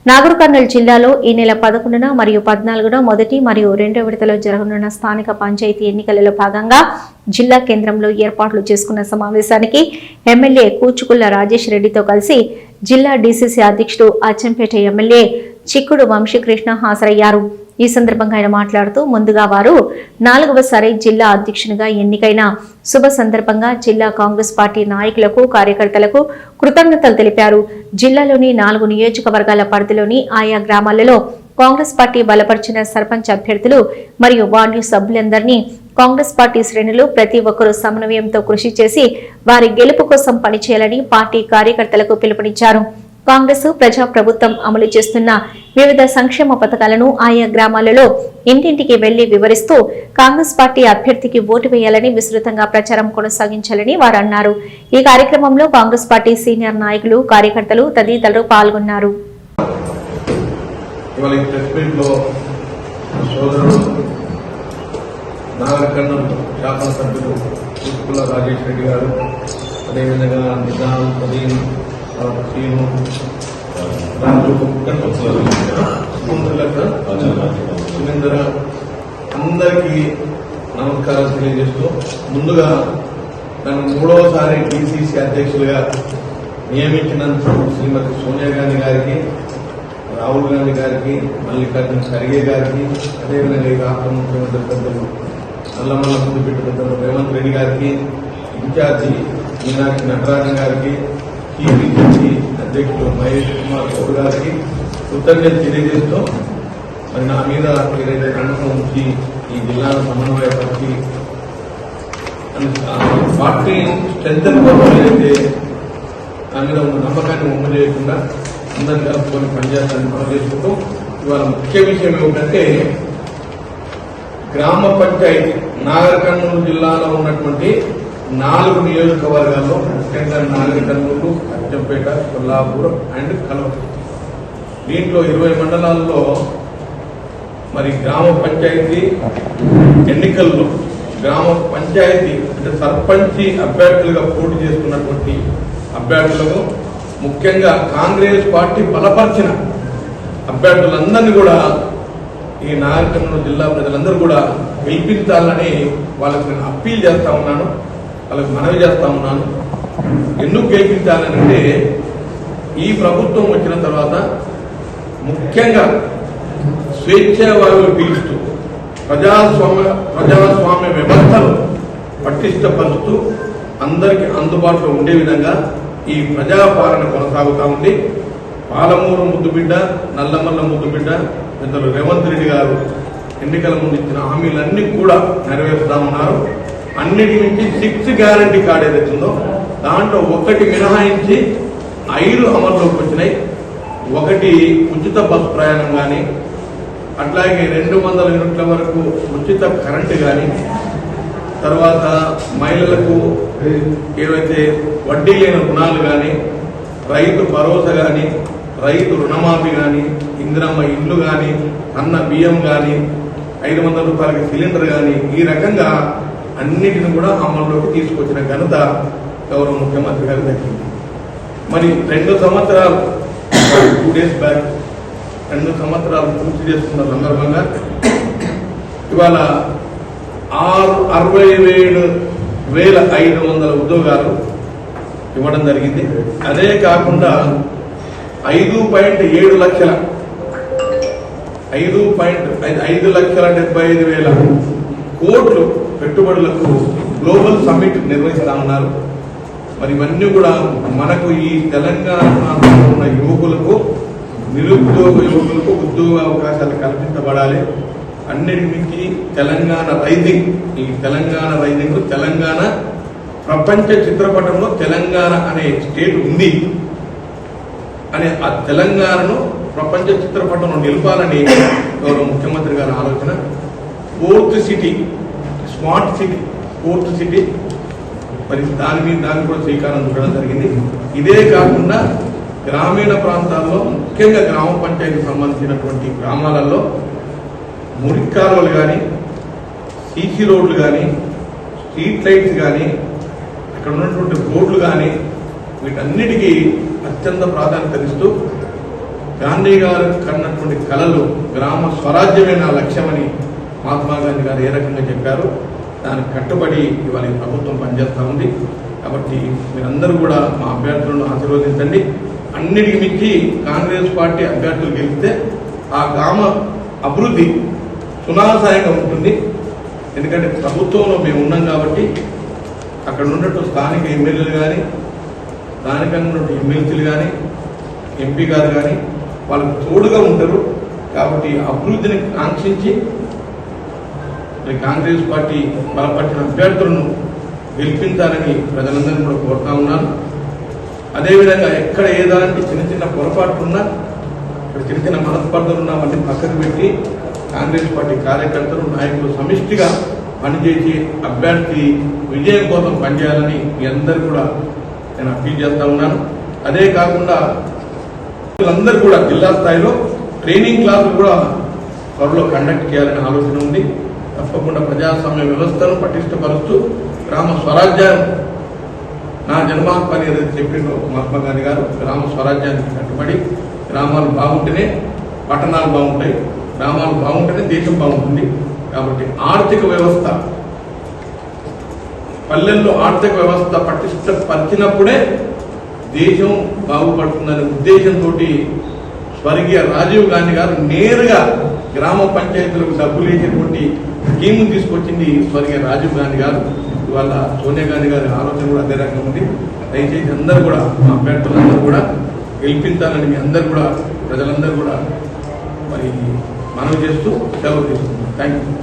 నాగర్ కర్నూలు జిల్లాలో ఈ నెల 11న మరియు 14న మొదటి మరియు రెండో విడతలో జరగనున్న స్థానిక పంచాయతీ ఎన్నికలలో భాగంగా జిల్లా కేంద్రంలో ఏర్పాట్లు చేసుకున్న సమావేశానికి ఎమ్మెల్యే కూచుకుల్ల రాజేష్ రెడ్డితో కలిసి జిల్లా డీసీసీ అధ్యక్షుడు అచ్చంపేట ఎమ్మెల్యే చిక్కుడు వంశీకృష్ణ హాజరయ్యారు. ఈ సందర్భంగా ఆయన మాట్లాడుతూ ముందుగా వారు 4వసారి జిల్లా అధ్యక్షునిగా ఎన్నికైన శుభ సందర్భంగా జిల్లా కాంగ్రెస్ పార్టీ నాయకులకు కార్యకర్తలకు కృతజ్ఞతలు తెలిపారు. జిల్లాలోని 4 నియోజకవర్గాల పరిధిలోని ఆయా గ్రామాలలో కాంగ్రెస్ పార్టీ బలపరిచిన సర్పంచ్ అభ్యర్థులు మరియు వార్డు సభ్యులందరినీ కాంగ్రెస్ పార్టీ శ్రేణులు ప్రతి ఒక్కరూ సమన్వయంతో కృషి చేసి వారి గెలుపు కోసం పనిచేయాలని పార్టీ కార్యకర్తలకు పిలుపునిచ్చారు. కాంగ్రెస్ ప్రజా ప్రభుత్వం అమలు చేస్తున్న వివిధ సంక్షేమ పథకాలను ఆయా గ్రామాలలో ఇంటింటికి వెళ్లి వివరిస్తూ కాంగ్రెస్ పార్టీ అభ్యర్థికి ఓటు వేయాలని విస్తృతంగా ప్రచారం కొనసాగించాలని వారు అన్నారు. ఈ కార్యక్రమంలో కాంగ్రెస్ పార్టీ సీనియర్ నాయకులు కార్యకర్తలు తదితరులు పాల్గొన్నారు. నాగర్ కర్నూలు శాసనసభ్యులు కూచుకుల్ల రాజేష్ రెడ్డి గారు, అదేవిధంగా నిజాం ప్రదీన్ శ్రీను రాజు సురేంద్ర అందరికీ నమస్కారాలు తెలియజేస్తూ ముందుగా నన్ను 3వసారి డీసీసీ అధ్యక్షులుగా నియమించినందుకు శ్రీమతి సోనియా గాంధీ గారికి, రాహుల్ గాంధీ గారికి, మల్లికార్జున ఖర్గే గారికి, అదేవిధంగా ఈ రాష్ట్ర ముఖ్యమంత్రి పెద్దలు నల్లమల్ల ముద్దుబిడ్డ పెద్దలు రేవంత్ రెడ్డి గారికి, ఇన్ఛార్జి మీనాక్షి నటరాజన్ గారికి, టీపీసీసీ అధ్యక్షులు మహేష్ కుమార్ గౌడ్ గారికి కృతజ్ఞతలు తెలియజేస్తూ మరి నా మీద ఏదైతే నమ్మకం ఉంచి ఈ జిల్లాను సమన్వయపరిచి పార్టీ స్ట్రెంత్ ఏదైతే నా మీద ఉన్న నమ్మకాన్ని ఒమ్ము చేయకుండా అందరినీ కలుపుకొని పనిచేస్తానని మనం చేసుకుంటూ ఇవాళ ముఖ్య విషయం ఏమిటంటే గ్రామ పంచాయతీ నాగర్ కర్నూలు జిల్లాలో ఉన్నటువంటి 4 నియోజకవర్గాల్లో ముఖ్యంగా నాగర్ కర్నూలు, అచ్చంపేట, కొల్లాపూర్ అండ్ కల్వకుర్తి, దీంట్లో 20 మండలాల్లో మరి గ్రామ పంచాయతీ ఎన్నికల్లో గ్రామ పంచాయతీ అంటే సర్పంచి అభ్యర్థులుగా పోటీ చేస్తున్నటువంటి అభ్యర్థులకు ముఖ్యంగా కాంగ్రెస్ పార్టీ బలపరిచిన అభ్యర్థులందరినీ కూడా ఈ నాగర్ కర్నూలు జిల్లా ప్రజలందరూ కూడా గెలిపించాలని వాళ్ళకి నేను అప్పీల్ చేస్తా ఉన్నాను, వాళ్ళకి మనవి చేస్తా ఉన్నాను. ఎందుకు గెలిపించాలంటే ఈ ప్రభుత్వం వచ్చిన తర్వాత ముఖ్యంగా స్వేచ్ఛావాయువు పీలుస్తూ ప్రజాస్వామ్య వ్యవస్థను పటిష్టపరుస్తూ అందరికీ అందుబాటులో ఉండే విధంగా ఈ ప్రజాపాలన కొనసాగుతూ ఉంది. పాలమూరు ముద్దుబిడ్డ, నల్లమల్ల ముద్దుబిడ్డ పెద్దలు రేవంత్ రెడ్డి గారు ఎన్నికల ముందు ఇచ్చిన హామీలన్నీ కూడా నెరవేరుస్తా ఉన్నారు. అన్నిటి నుంచి 6 గ్యారంటీ కార్డు ఏదైతుందో దాంట్లో 1 మినహాయించి 5 అమల్లోకి వచ్చినాయి. 1 ఉచిత బస్సు ప్రయాణం కానీ, అట్లాగే 200 యూనిట్ల వరకు ఉచిత కరెంటు కానీ, తర్వాత మహిళలకు ఏవైతే వడ్డీ లేని రుణాలు కానీ, రైతు భరోసా కానీ, రైతు రుణమాఫీ కానీ, ఇందిరమ్మ ఇండ్లు కానీ, అన్న బియ్యం కానీ, 500 రూపాయలకి సిలిండర్ కానీ, ఈ రకంగా అన్నిటిని కూడా అమల్లోకి తీసుకొచ్చిన ఘనత గౌరవ ముఖ్యమంత్రి గారు దక్కింది. మరి 2 సంవత్సరాలు 2 డేస్ బ్యాక్ 2 సంవత్సరాలు పూర్తి చేసుకున్న సందర్భంగా ఇవాళ 67,500 ఉద్యోగాలు ఇవ్వడం జరిగింది. అదే కాకుండా 5.7 లక్షల 5,75,000 కోట్లు పెట్టుబడులకు గ్లోబల్ సమ్మిట్ నిర్వహిస్తా ఉన్నారు. మరి ఇవన్నీ కూడా మనకు ఈ తెలంగాణ ప్రాంతంలో ఉన్న యువకులకు, నిరుద్యోగ యువకులకు ఉద్యోగ అవకాశాలు కల్పించబడాలి. అన్నిటి మించి తెలంగాణ రైజింగ్, ఈ తెలంగాణ రైజింగ్ తెలంగాణ ప్రపంచ చిత్రపటంలో తెలంగాణ అనే స్టేట్ ఉంది అనే ఆ తెలంగాణను ప్రపంచ చిత్రపటంలో నిలపాలని గౌరవ ముఖ్యమంత్రి గారి ఆలోచన. Fourth city, smart city, fourth city, మరి దాన్ని కూడా శ్రీకారం చుట్టడం జరిగింది. ఇదే కాకుండా గ్రామీణ ప్రాంతాల్లో ముఖ్యంగా గ్రామ పంచాయతీకి సంబంధించినటువంటి గ్రామాలలో మురికి కాలువలు కానీ, సీసీ రోడ్లు కానీ, స్ట్రీట్ లైట్స్ కానీ, అక్కడ ఉన్నటువంటి రోడ్లు కానీ వీటన్నిటికీ అత్యంత ప్రాధాన్యత ఇస్తూ గాంధీ గారు కన్నటువంటి కళలు గ్రామ స్వరాజ్యమే నా లక్ష్యమని మహాత్మా గాంధీ గారు ఏ రకంగా చెప్పారు దానికి కట్టుబడి ఇవాళ ఈ ప్రభుత్వం పనిచేస్తూ ఉంది. కాబట్టి మీరందరూ కూడా మా అభ్యర్థులను ఆశీర్వదించండి. అన్నిటికి మించి కాంగ్రెస్ పార్టీ అభ్యర్థులు గెలిస్తే ఆ గ్రామ అభివృద్ధి సునాసాయంగా ఉంటుంది. ఎందుకంటే ప్రభుత్వంలో మేము ఉన్నాం కాబట్టి అక్కడ ఉన్నట్టు స్థానిక ఎమ్మెల్యేలు కానీ స్థానికంగా ఉన్నట్టు ఎమ్మెల్సీలు కానీ ఎంపీ గారు కానీ వాళ్ళకు తోడుగా ఉంటారు. కాబట్టి అభివృద్ధిని కాంక్షించి కాంగ్రెస్ పార్టీ బలపరిచిన అభ్యర్థులను గెలిపించాలని ప్రజలందరినీ కూడా కోరుతా ఉన్నాను. అదేవిధంగా ఎక్కడ ఏదాంటి చిన్న చిన్న పొరపాట్లున్నా ఇక్కడ చిన్న చిన్న మనస్పర్ధలున్నా అవన్నీ పక్కకు పెట్టి కాంగ్రెస్ పార్టీ కార్యకర్తలు నాయకులు సమిష్టిగా పనిచేసి అభ్యర్థి విజయం కోసం పనిచేయాలని మీ అందరూ కూడా నేను అప్పీల్ చేస్తా ఉన్నాను. అదే కాకుండా అందరూ కూడా జిల్లా స్థాయిలో ట్రైనింగ్ క్లాసులు కూడా త్వరలో కండక్ట్ చేయాలనే ఆలోచన ఉంది. తప్పకుండా ప్రజాస్వామ్య వ్యవస్థను పటిష్టపరుస్తూ గ్రామ స్వరాజ్యం నా జన్మాత్మ అని ఏదైతే చెప్పిండో మహాత్మా గాంధీ గారు గ్రామ స్వరాజ్యానికి కట్టుబడి గ్రామాలు బాగుంటేనే పట్టణాలు బాగుంటాయి, గ్రామాలు బాగుంటేనే దేశం బాగుంటుంది. కాబట్టి ఆర్థిక వ్యవస్థ పల్లెల్లో ఆర్థిక వ్యవస్థ పటిష్టపరిచినప్పుడే దేశం బాగుపడుతుందనే ఉద్దేశంతో స్వర్గీయ రాజీవ్ గాంధీ గారు నేరుగా గ్రామ పంచాయతీలకు డబ్బులు వేసేటువంటి స్కీమ్ తీసుకొచ్చింది స్వర్గీయ రాజీవ్ గాంధీ గారు. ఇవాళ సోనియా గాంధీ గారి ఆలోచన కూడా అదే రకంగా ఉంది. దయచేసి అందరూ కూడా మా అభ్యర్థులందరూ కూడా గెలిపించాలని మీ అందరూ కూడా ప్రజలందరూ కూడా మరి మనవి చేస్తూ సెలవు తీసుకుంటున్నాం. Thank you.